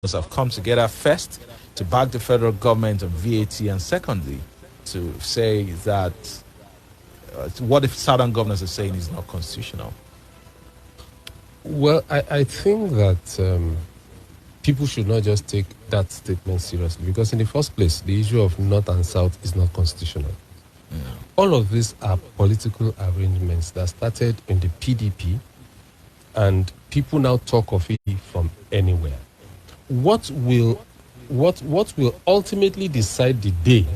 have come together first to back the federal government on VAT, and secondly, to say that what the southern governors are saying is not constitutional. Well, I think that people should not just take that statement seriously, because in the first place, the issue of North and South is not constitutional. All of these are political arrangements that started in the PDP, and people now talk of it from anywhere. What will ultimately decide the day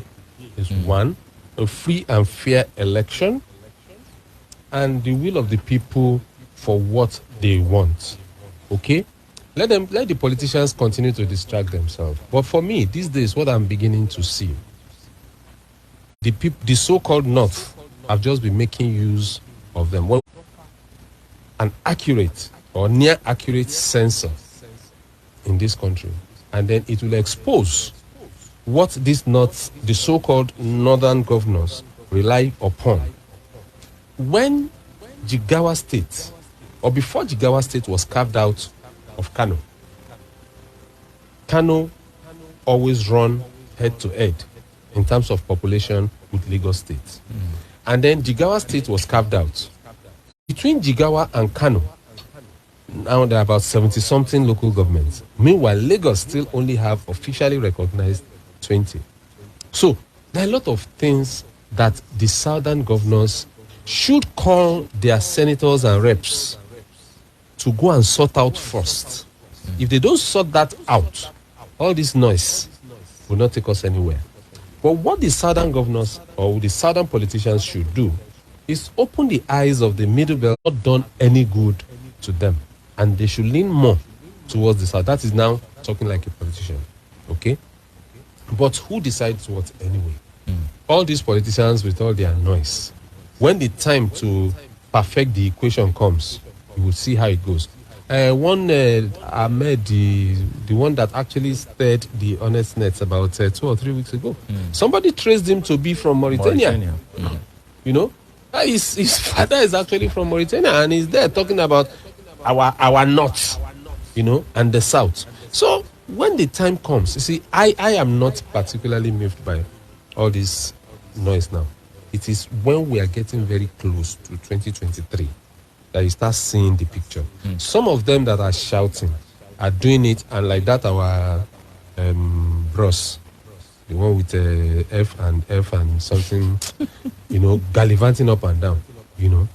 is one, a free and fair election, and the will of the people for what they want. Okay? Let the politicians continue to distract themselves. But for me, these days, what I'm beginning to see, the so-called North have just been making use of them. Well, an accurate or near accurate censor in this country, and then it will expose what the so-called northern governors rely upon. When Jigawa State, or before Jigawa State was carved out of Kano always run head to head in terms of population with Lagos State. And then Jigawa State was carved out. Between Jigawa and Kano, now there are about 70-something local governments. Meanwhile, Lagos still only have officially recognized 20. So there are a lot of things that the southern governors should call their senators and reps to go and sort out first. If they don't sort that out, all this noise will not take us anywhere. But what the southern governors or the southern politicians should do is open the eyes of the middle belt, not done any good to them. And they should lean more towards the south. That is now talking like a politician. Okay? But who decides what anyway? All these politicians with all their noise. When the time to perfect the equation comes, you will see how it goes. Ahmed, the one that actually stirred the honest nets about 2 or 3 weeks ago, somebody traced him to be from Mauritania. You know, his father is actually from Mauritania, and he's there talking about our north, you know, and the south. So when the time comes, you see, I am not particularly moved by all this noise now. It is when we are getting very close to 2023 that you start seeing the picture. Some of them that are shouting are doing it, and like that our bros, the one with F and something, you know, gallivanting up and down, you know.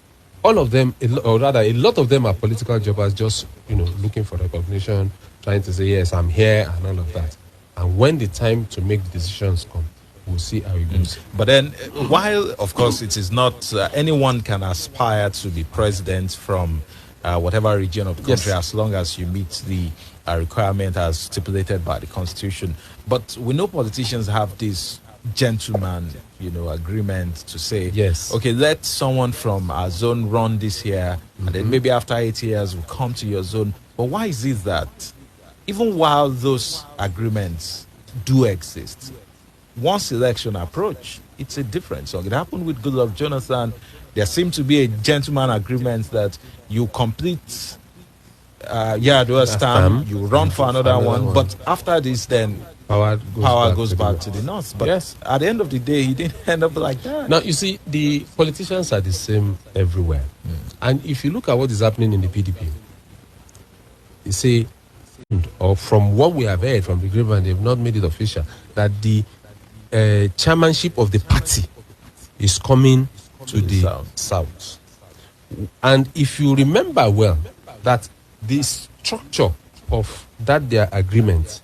All of them, or rather a lot of them are political jobbers, just, you know, looking for recognition, trying to say, yes, I'm here and all of that. And when the time to make the decisions come, we'll see how it goes. But then, while, of course, it is not anyone can aspire to be president from whatever region of the country, as long as you meet the requirement as stipulated by the Constitution. But we know politicians have this gentleman, you know, agreement to say, yes, okay, let someone from our zone run this year, and then maybe after 8 years we'll come to your zone. But why is it that even while those agreements do exist, once election approach, it's a different song? It happened with Goodluck Jonathan. There seemed to be a gentleman agreement that you complete Yar'Adua's term, you run for another one, but after this, then power goes back to the north. But at the end of the day, he didn't end up like that. Now, you see, the politicians are the same everywhere. And if you look at what is happening in the PDP, you see, or from what we have heard from the grapevine, they've not made it official, that the chairmanship of the party is coming to the south. And if you remember well, that the structure of that their agreement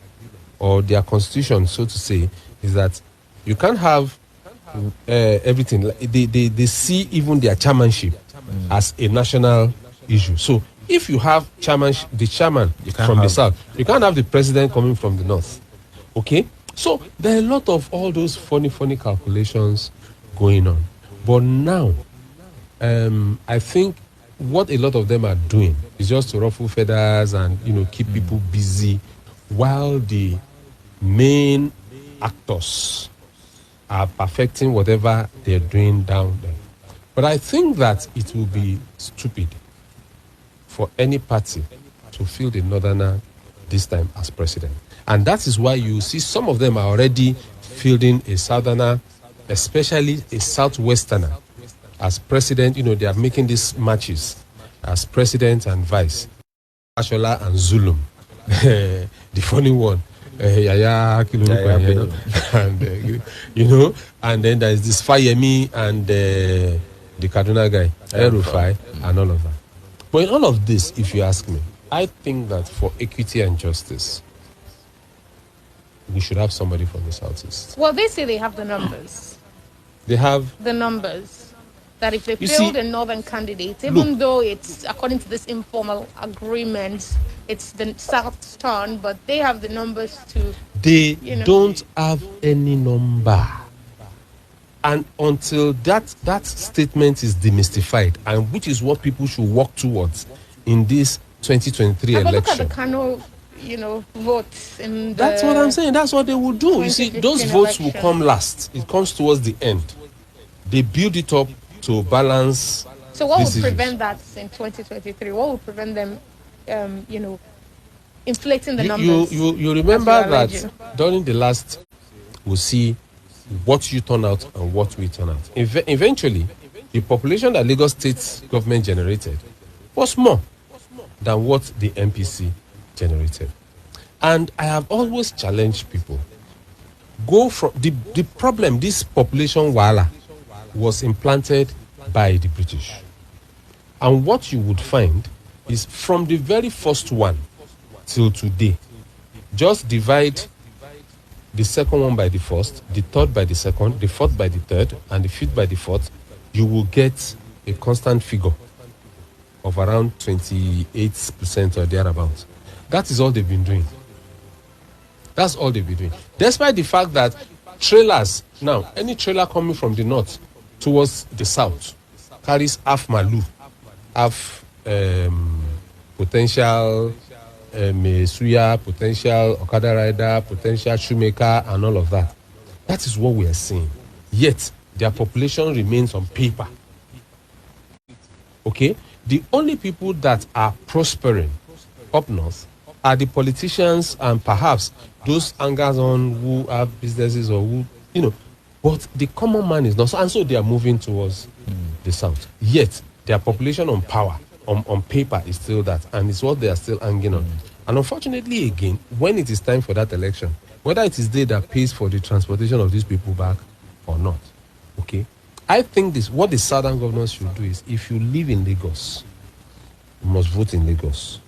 or their constitution, so to say, is that you can't have everything. They see even their chairmanship as a national issue. So if you have the chairman from the south, you can't have the president coming from the north. Okay? So there are a lot of all those funny calculations going on. But now, I think what a lot of them are doing is just to ruffle feathers and, you know, keep people busy while the main actors are perfecting whatever they're doing down there. But I think that it will be stupid for any party to feel the northerner this time as president. And that is why you see some of them are already fielding a southerner, especially a southwesterner, as president. You know, they are making these matches as president and vice. Ashola and Zulum. The funny one. Yaya Bello. And, you know, and then there is this Fayemi and the Kaduna guy, Erufai, and all of that. But in all of this, if you ask me, I think that for equity and justice, we should have somebody from the Southeast. Well, they say they have the numbers. They have the numbers. That if they You build see, a northern candidate, even though it's according to this informal agreement, it's the South's turn, but they have the numbers to. They know. don't have any number. And until that statement is demystified, and which is what people should work towards in this 2023 But look election. at the Kano, votes in That's what I'm saying. That's what they will do. You see, those 2015 votes will election. come last. It comes towards the end. They build it up to balance. So what would these issues. prevent that in 2023? What would prevent them, inflating the numbers? You remember as you are that alleging? during the last, we'll see what you turn out and what we turn out. Eventually, the population that Lagos State government generated was more than what the MPC generated. And I have always challenged people. Go from the problem, this population wala was implanted by the British. And what you would find is from the very first one till today, just divide the second one by the first, the third by the second, the fourth by the third, and the fifth by the fourth, you will get a constant figure of around 28% or thereabouts. That is all they've been doing. That's all they've been doing. Despite the fact that trailers, now, any trailer coming from the north towards the south carries half Malu, half potential Suya, potential Okada rider, potential shoemaker, and all of that. That is what we are seeing. Yet, their population remains on paper. Okay? The only people that are prospering up north are the politicians and perhaps those hangers on who have businesses or who, but the common man is not. And so they are moving towards the south. Yet, their population on power, on paper, is still that. And it's what they are still hanging on. And unfortunately, again, when it is time for that election, whether it is they that pays for the transportation of these people back or not, okay, I think what the southern governors should do is, if you live in Lagos, you must vote in Lagos.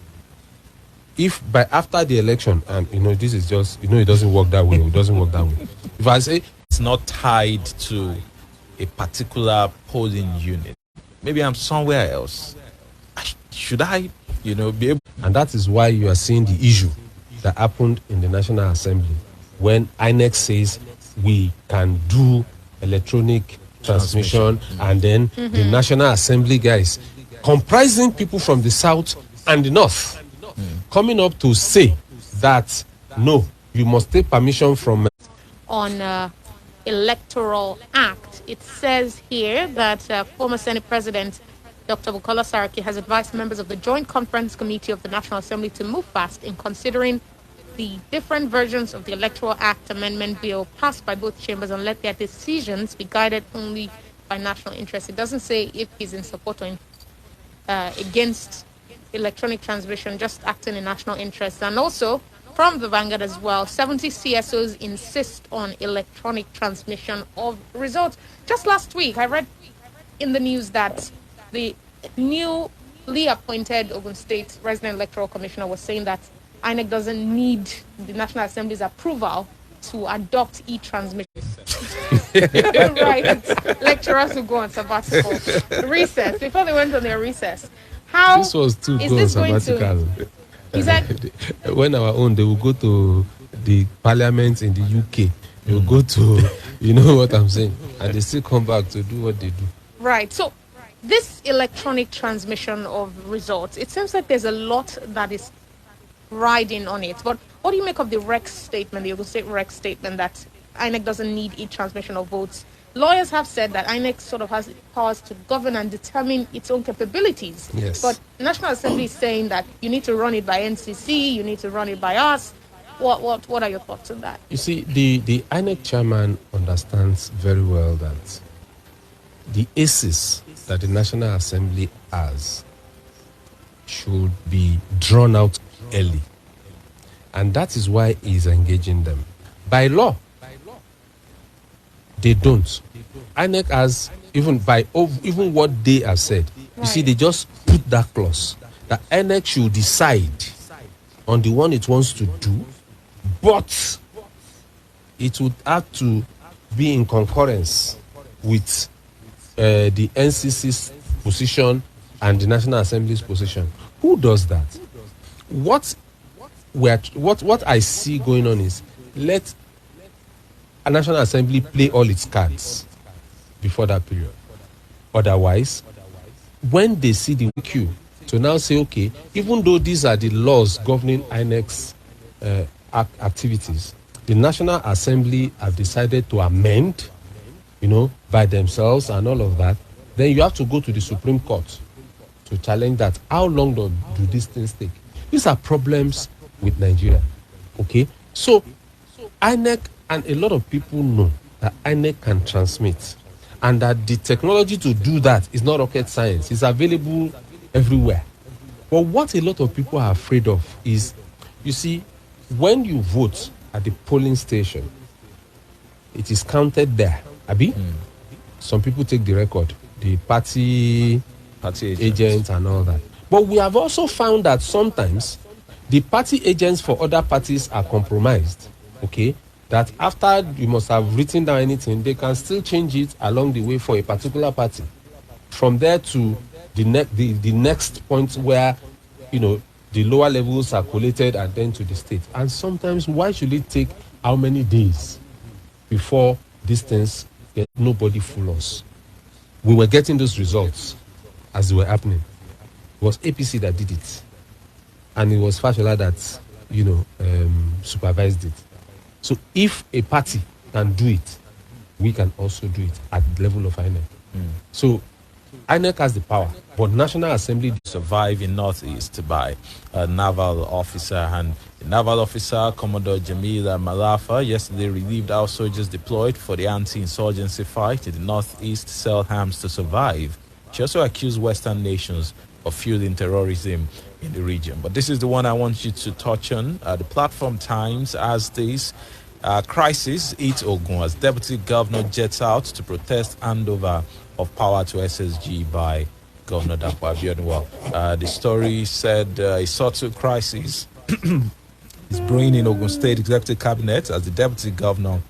If after the election, and this is just, it doesn't work that way, it doesn't work that way. If I say it's not tied to a particular polling unit, maybe I'm somewhere else. Should I, be able? And that is why you are seeing the issue that happened in the National Assembly when INEC says we can do electronic transmission. And then the National Assembly guys, comprising people from the south and the north, coming up to say that, no, you must take permission from... On Electoral Act, it says here that former Senate President Dr. Bukola Saraki has advised members of the Joint Conference Committee of the National Assembly to move fast in considering the different versions of the Electoral Act amendment bill passed by both chambers and let their decisions be guided only by national interest. It doesn't say if he's in support or against electronic transmission, just acting in national interest. And also, from the Vanguard as well, 70 CSOs insist on electronic transmission of results. Just last week, I read in the news that the newly appointed Ogun State Resident Electoral Commissioner was saying that INEC doesn't need the National Assembly's approval to adopt e-transmission. Right. Lecturers who go on sabbatical. Recess. Before they went on their recess. How this was too is good this going sabbatical. to... Is that... When our own, they will go to the parliament in the UK. They will go to, you know what I'm saying? And they still come back to do what they do. Right. So, this electronic transmission of results, it seems like there's a lot that is riding on it. But what do you make of the REC statement, the Ogun State REC statement, that INEC doesn't need e-transmission of votes lawyers have said that INEC sort of has powers to govern and determine its own capabilities. Yes. But National Assembly is saying that you need to run it by NCC, you need to run it by us. What are your thoughts on that? You see, the INEC chairman understands very well that the aces that the National Assembly has should be drawn out early. And that is why he is engaging them. By law, they don't. INEC has, even what they have said, you see, they just put that clause that INEC should decide on the one it wants to do, but it would have to be in concurrence with the NCC's position and the National Assembly's position. Who does that? What I see going on is, let a National Assembly play all its cards before that period. Otherwise, when they see the queue to now say, okay, even though these are the laws governing INEC's activities, the National Assembly have decided to amend, by themselves and all of that, then you have to go to the Supreme Court to challenge that. How long do these things take? These are problems with Nigeria. Okay? So, INEC, and a lot of people know that INEC can transmit, and that the technology to do that is not rocket science. It's available everywhere. But what a lot of people are afraid of is, you see, when you vote at the polling station, it is counted there. Abi? Some people take the record, the party agents and all that. But we have also found that sometimes the party agents for other parties are compromised. Okay? That after you must have written down anything, they can still change it along the way for a particular party. From there to the next point where, the lower levels are collated and then to the state. And sometimes, why should it take how many days before these things get nobody fool us? We were getting those results as they were happening. It was APC that did it. And it was Fashola that, supervised it. So if a party can do it, we can also do it at the level of INEC. So INEC has the power, but National Assembly survive in Northeast by a naval officer, and the naval officer, Commodore Jamila Malafa, yesterday relieved our soldiers deployed for the anti-insurgency fight in the Northeast sell arms to survive. She also accused Western nations of fueling terrorism in the region. But this is the one I want you to touch on. The Platform Times as this crisis hits Ogun as Deputy Governor jets out to protest handover of power to SSG by Governor Dapo Abiodun. The story said a subtle crisis is brewing in Ogun State Executive Cabinet as the Deputy Governor,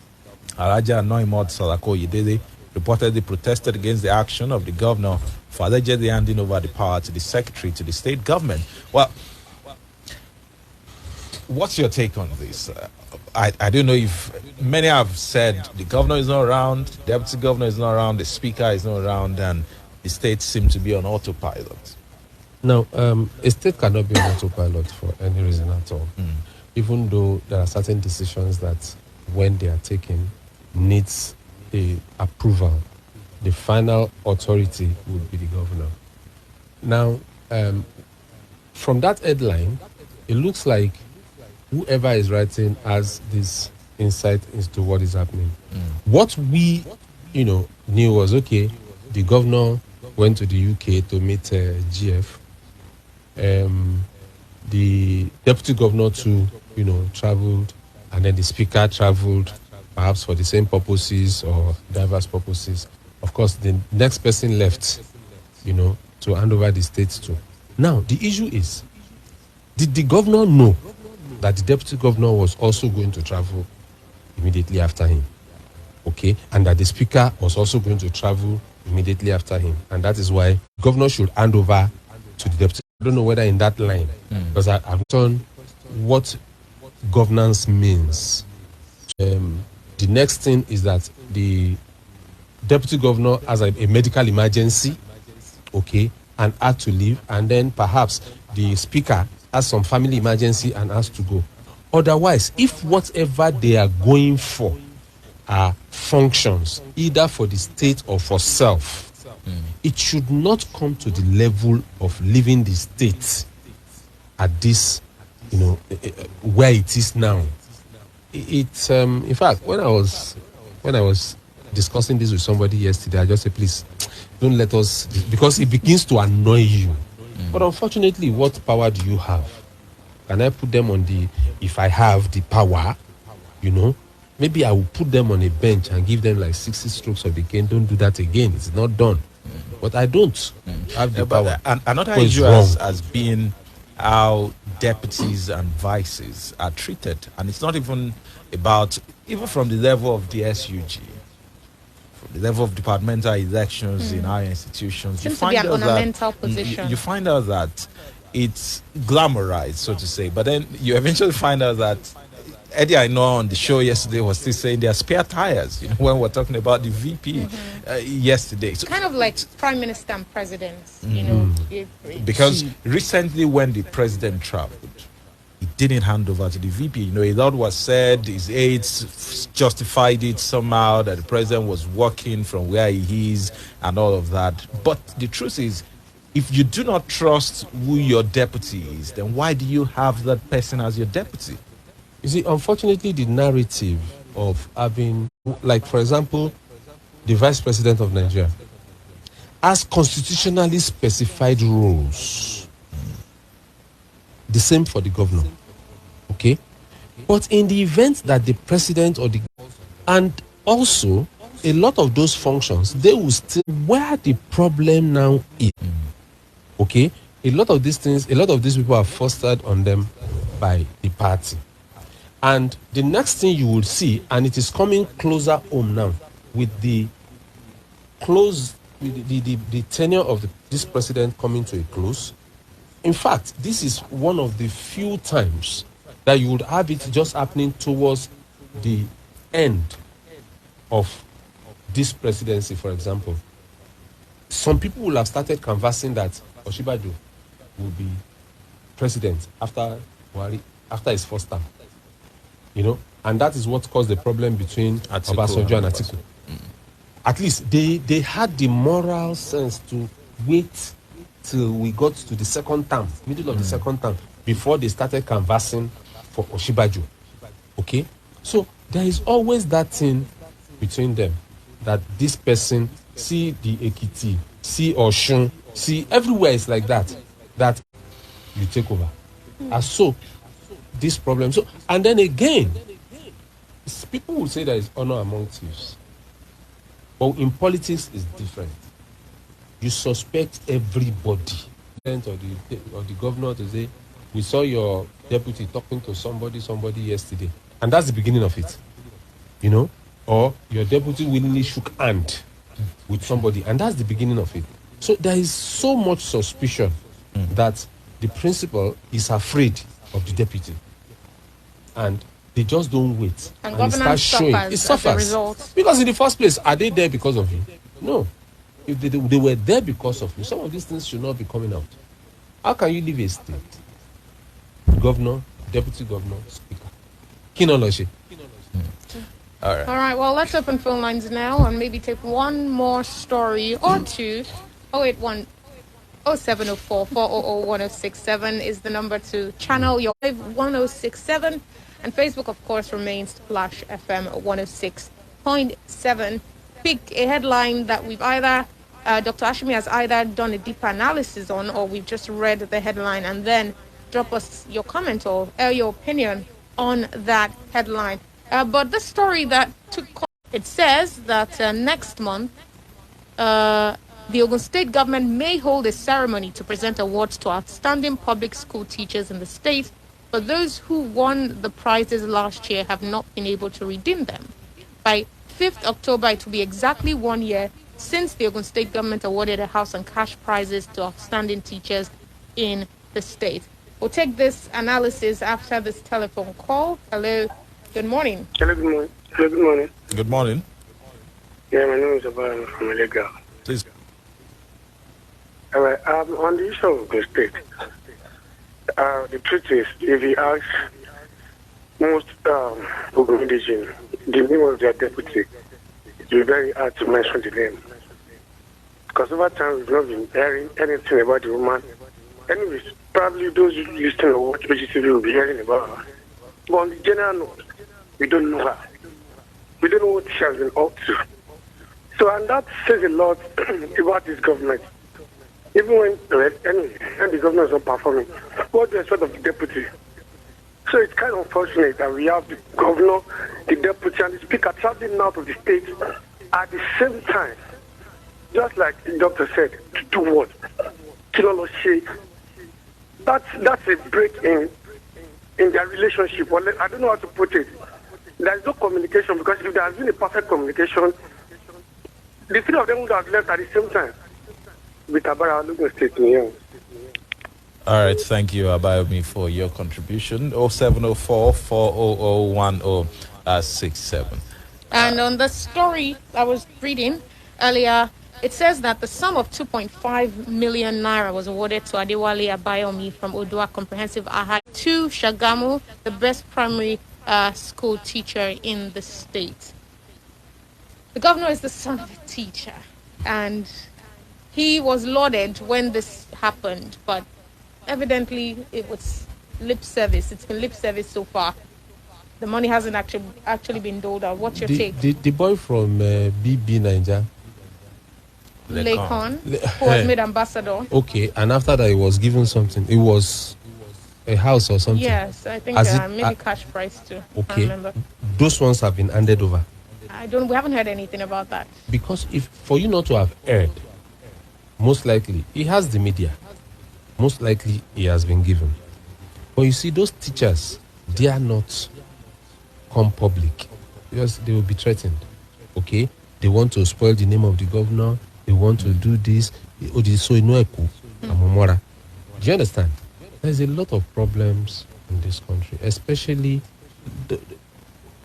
Alaja Noimod Salako Yedede, reportedly protested against the action of the governor for allegedly handing over the power to the secretary to the state government. Well, what's your take on this? I don't know if many have said the governor is not around, the deputy governor is not around, the speaker is not around, and the state seems to be on autopilot. No, a state cannot be on autopilot for any reason at all. Even though there are certain decisions that, when they are taken, needs a approval, the final authority would be the governor. Now, from that headline, it looks like whoever is writing has this insight into what is happening. What we, knew was, okay, the governor went to the UK to meet GF. The deputy governor too, traveled, and then the speaker traveled, perhaps for the same purposes or diverse purposes. Of course, the next person left, to hand over the state to. Now, the issue is, did the governor know that the deputy governor was also going to travel immediately after him? Okay, and that the speaker was also going to travel immediately after him. And that is why the governor should hand over to the deputy. I don't know whether in that line, because I've done what governance means. The next thing is that the deputy governor has a medical emergency, okay, and had to leave, and then perhaps the speaker has some family emergency and has to go. Otherwise, if whatever they are going for are functions, either for the state or for self, it should not come to the level of leaving the state at this, where it is now. It's in fact, when I was discussing this with somebody yesterday, I just said, please don't let us, because it begins to annoy you. But unfortunately, what power do you have? Can I put them on the, if I have the power, maybe I will put them on a bench and give them like 60 strokes of the cane. Don't do that again. It's not done. But I don't have the power. Another issue has been how deputies and vices are treated. And it's not even about, even from the level of the SUG, from the level of departmental elections in our institutions. Seems to be an ornamental position. You find out that it's glamorized, so to say. But then you eventually find out that Eddie, I know on the show yesterday, was still saying there are spare tires, when we're talking about the VP yesterday. So, kind of like prime minister and president, because recently when the president traveled, he didn't hand over to the VP. A lot was said, his aides justified it somehow, that the president was working from where he is and all of that. But the truth is, if you do not trust who your deputy is, then why do you have that person as your deputy? You see, unfortunately, the narrative of having, like, for example, the vice president of Nigeria has constitutionally specified roles. The same for the governor. Okay? But in the event that the president or the... And also, a lot of those functions, they will still... Where the problem now is, okay? A lot of these things, a lot of these people are fostered on them by the party. And the next thing you will see, and it is coming closer home now, with the tenure of this president coming to a close. In fact, this is one of the few times that you would have it just happening towards the end of this presidency, for example. Some people will have started canvassing that Osinbajo will be president after his first term. And that is what caused the problem between Obasanjo and Atiku. At least they had the moral sense to wait till we got to the second term, middle of the second term, before they started canvassing for Osinbajo. Okay? So there is always that thing between them, that this person, see the Ekiti, see Oshun, see everywhere it's like that you take over. And so this problem. So, and then again, people will say there is honor among thieves. But in politics, it's different. You suspect everybody. Or the governor to say, we saw your deputy talking to somebody yesterday. And that's the beginning of it. Or your deputy willingly shook hand with somebody. And that's the beginning of it. So there is so much suspicion that the principal is afraid of the deputy. And they just don't wait. And it starts showing. It suffers. As a result. Because in the first place, are they there because of you? No. If they were there because of you, some of these things should not be coming out. How can you leave a state? Governor, deputy governor, speaker. Kinology. All right, well, let's open phone lines now and maybe take one more story or two. 081 0704 400 1067 is the number to channel your 1067. And Facebook, of course, remains Flash FM 106.7. Pick a headline that we've either, Dr. Ashimi has either done a deeper analysis on, or we've just read the headline, and then drop us your comment or your opinion on that headline. But the story that it says that next month, the Ogun State government may hold a ceremony to present awards to outstanding public school teachers in the state, but those who won the prizes last year have not been able to redeem them. By 5th October, it will be exactly 1 year since the Ogun State government awarded a house and cash prizes to outstanding teachers in the state. We'll take this analysis after this telephone call. Hello, good morning. Hello, good morning. Hello, good morning. Good morning. Yeah, my name is Abeokuta from Illegal. Please. All right, on the issue of Ogun State, the truth is, if you ask most Ogun indigenous, the name of their deputy, it will be very hard to mention the name. Because over time, we've not been hearing anything about the woman. Anyways, probably those listening to watch BGTV will be hearing about her. But on the general note, we don't know her. We don't know what she has been up to. So, and that says a lot about this government. Even when the government is not performing, what do you expect of the deputy? So it's kind of unfortunate that we have the governor, the deputy, and the speaker traveling out of the state at the same time. Just like the doctor said, to do what? Kiloloshi. That's a break in their relationship. Well, I don't know how to put it. There is no communication, because if there has been a perfect communication, the three of them would have left at the same time. With Abara Ogun State. All right, thank you, Abayomi, for your contribution. 0704 400 1067. And on the story I was reading earlier, it says that the sum of 2.5 million naira was awarded to Adewale Abayomi from Odua Comprehensive Ahad to Shagamu, the best primary school teacher in the state. The governor is the son of a teacher, and he was lauded when this happened, but evidently it was lip service. It's been lip service so far. The money hasn't actually been doled out. What's your take? The boy from BB Niger, Lekon, who was made ambassador. Okay, and after that, he was given something. It was a house or something. Yes, I think maybe cash price too. Okay, I remember. Those ones have been handed over. We haven't heard anything about that. Because if for you not to have heard, most likely he has the media. Most likely he has been given. But you see, those teachers, they are not come public because they will be threatened. Okay, they want to spoil the name of the governor. They want to do this. So do you understand? There's a lot of problems in this country, especially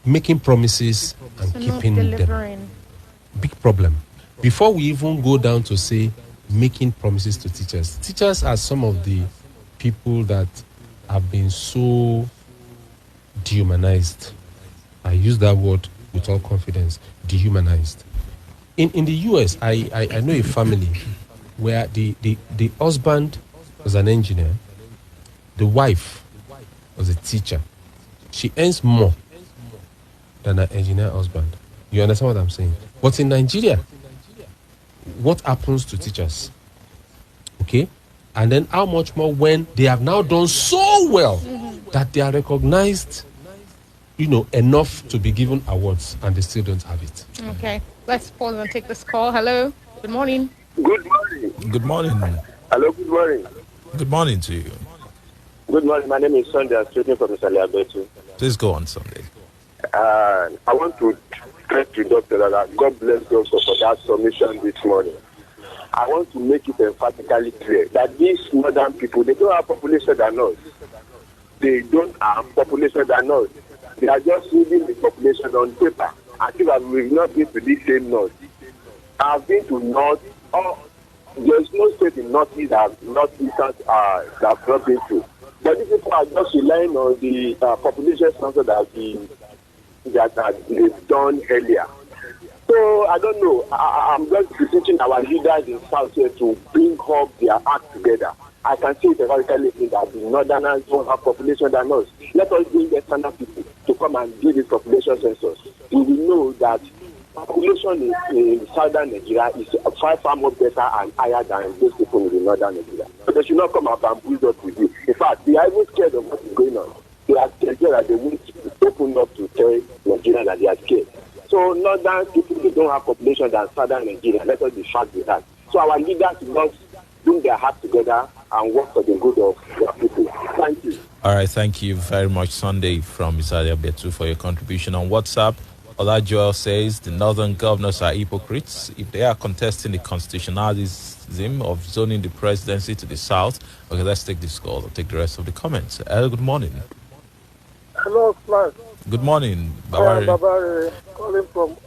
making promises and keeping them. Big problem. Before we even go down to say making promises to teachers. Teachers are some of the people that have been so dehumanized. I use that word with all confidence, dehumanized. In the US, I know a family where the husband was an engineer, the wife was a teacher. She earns more than an engineer husband. You understand what I'm saying? But in Nigeria, what happens to teachers? Okay? And then how much more when they have now done so well that they are recognized, enough to be given awards, and they still don't have it. Okay. Let's pause and take this call. Hello. Good morning. Good morning. Good morning. Hello, good morning. Good morning to you. Good morning. My name is Sunday. I'm speaking from Abeokuta. Please go on, Sunday. I want to thank the doctor that God bless God for that submission this morning. I want to make it emphatically clear that these modern people, they don't have population than us. They don't have population than us. They are just reading the population on paper. I think that we've not been to this same north. I've been to north. There's no state in northeast that northeastern that I've not been to. But these people are just relying on the population census that they've done earlier. So I don't know. I'm just beseeching our leaders in South here to bring up their act together. I can see it theoretically that the northerners don't have population than us. Let us bring the standard people to come and do this population census. We will know that population in southern Nigeria is far more better and higher than those people in the northern Nigeria. So they should not come up and build up with you. In fact, they are even scared of what is going on. They are scared that they won't open up to tell Nigeria that they are scared. So northern people, they don't have population than southern Nigeria. Let us be fact with that. So our leaders must bring their hearts together and work for the good of their people. Thank you. All right, thank you very much, Sunday from Isadia Betu, for your contribution on WhatsApp. Ola Joel says the northern governors are hypocrites if they are contesting the constitutionalism of zoning the presidency to the south. Okay, let's take this call. I'll take the rest of the comments. Good morning. Hello, Flash. Good morning, Babari. Babari, calling from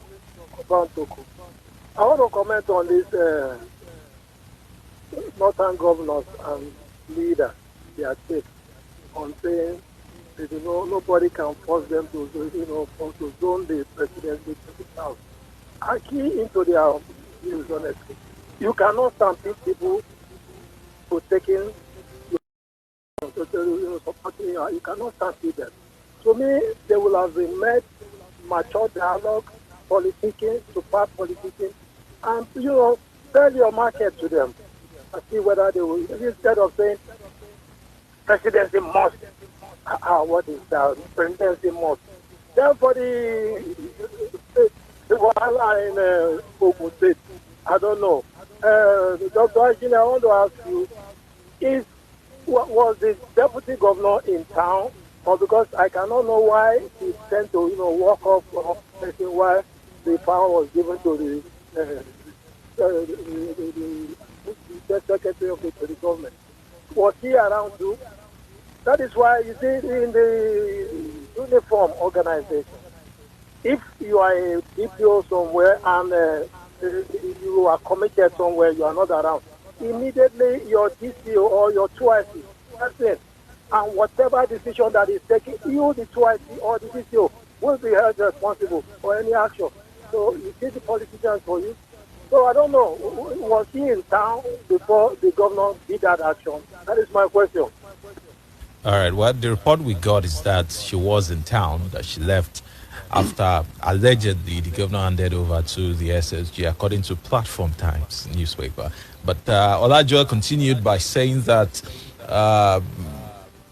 Ogun. I want to comment on this northern governors and leaders, their take on saying Nobody can force them to, to zone the presidency to the south. I key into their views, honestly. You cannot stampede people for taking, supporting you. You cannot stampede them. To me, they will have been met, mature dialogue, politicking, support politicking, and, sell your market to them and see whether they will, instead of saying, presidency must. What is that? Presidency must. Therefore, the Wahala in Ogun State, I don't know. Dr. Ashimi, I want to ask you, was the deputy governor in town? Or because I cannot know why he sent to, walk off why the power was given to the secretary of the government. Was he around too? That is why you see in the uniform organization, if you are a DPO somewhere and you are committed somewhere, you are not around, immediately your DPO or your 2IC, that's it. And whatever decision that is taken, you, the 2IC or the DPO, will be held responsible for any action. So you see the politicians for you. So I don't know, was he in town before the governor did that action? That is my question. All right. Well, the report we got is that she was in town, that she left after allegedly the governor handed over to the SSG, according to Platform Times newspaper. But Olajuwon continued by saying that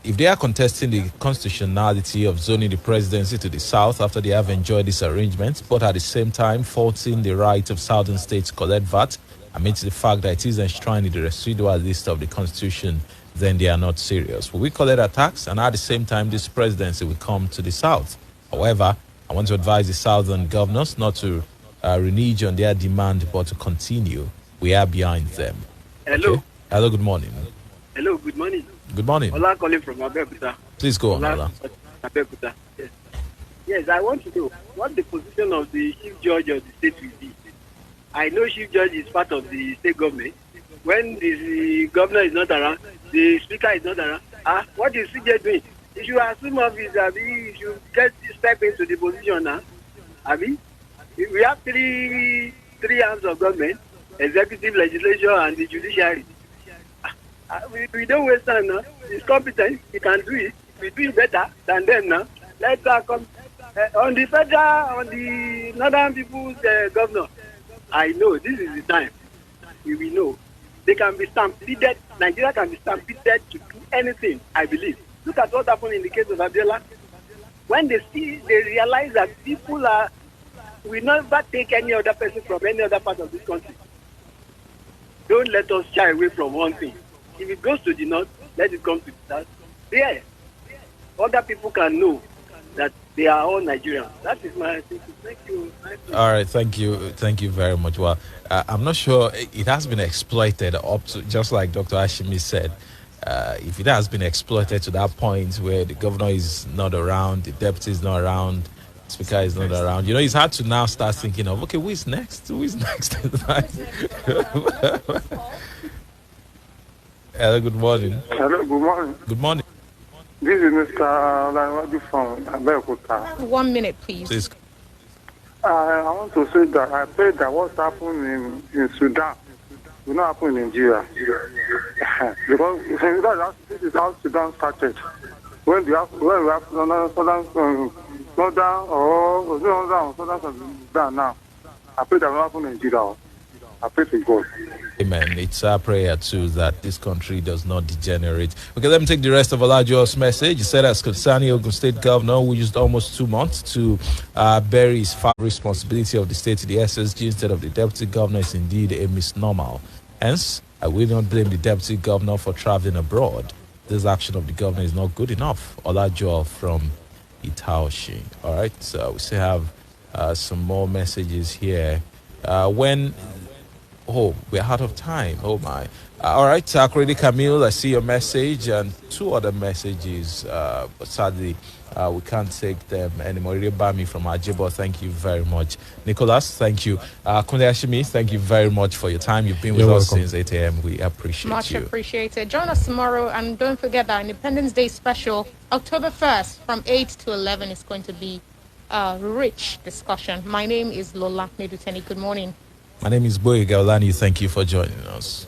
if they are contesting the constitutionality of zoning the presidency to the south after they have enjoyed this arrangement, but at the same time faulting the right of southern states to collect VAT, amidst the fact that it is enshrined in the residual list of the constitution, then they are not serious. Will we call it attacks? And at the same time, this presidency will come to the south. However, I want to advise the southern governors not to renege on their demand, but to continue. We are behind them. Hello. Okay? Hello, good morning. Hello, good morning. Good morning. Ola calling from Abeokuta. Please go on, Ola. Abeokuta. Yes. Yes, I want to know what the position of the chief judge of the state will be. I know chief judge is part of the state government. When the governor is not around, the speaker is not around, what is CJ doing? He should assume office, he should step into the position now. We have three arms of government, executive, legislature, and the judiciary. We don't waste time now. He's competent, he can do it. We do it better than them now. Let's come on the federal, on the northern people's governor. I know this is the time. We will know. They can be stampeded. Nigeria can be stampeded to do anything, I believe. Look at what happened in the case of Abiola. When they realize that people will never take any other person from any other part of this country. Don't let us shy away from one thing. If it goes to the north, let it come to the south. There, other people can know that they are all Nigerians. That is my thinking. Thank you. All right, thank you very much. Well, I'm not sure it has been exploited up to, just like Dr. Ashimi said, if it has been exploited to that point where the governor is not around, the deputy is not around, the speaker is not around, it's hard to now start thinking of, okay, who is next? Hello, good morning. Hello, good morning. Good morning. This is Mr. Lawadi from Abeokuta. 1 minute, please. Please. I want to say that I pray that what's happened in Sudan will not happen in Nigeria. Because this is how Sudan started. When we have southern Sudan now, I pray that will not happen in Nigeria. I pray to God. Amen. It's our prayer too that this country does not degenerate. Okay, let me take the rest of Olajuwon's message. He said, as concerning Ogun State Governor, who used almost 2 months to bury his responsibility of the state to the SSG instead of the deputy governor is indeed a misnomer. Hence, I will not blame the deputy governor for traveling abroad. This action of the governor is not good enough. Olajuwon from Itaoshi. All right, so we still have some more messages here. When Oh, we're out of time. Oh my. All right, Takredi Camille, I see your message and 2 other messages. But sadly, we can't take them anymore. Bami from Ajibo, thank you very much. Nicholas, thank you. Kunle Ashimi, thank you very much for your time. You've been with You're us welcome. since 8 a.m. We appreciate Much you. appreciated. Join us tomorrow, and don't forget that Independence Day special, October 1st, from 8 to 11, is going to be a rich discussion. My name is Lola Neduteni. Good morning. My name is Boy Gaulani. Thank you for joining us.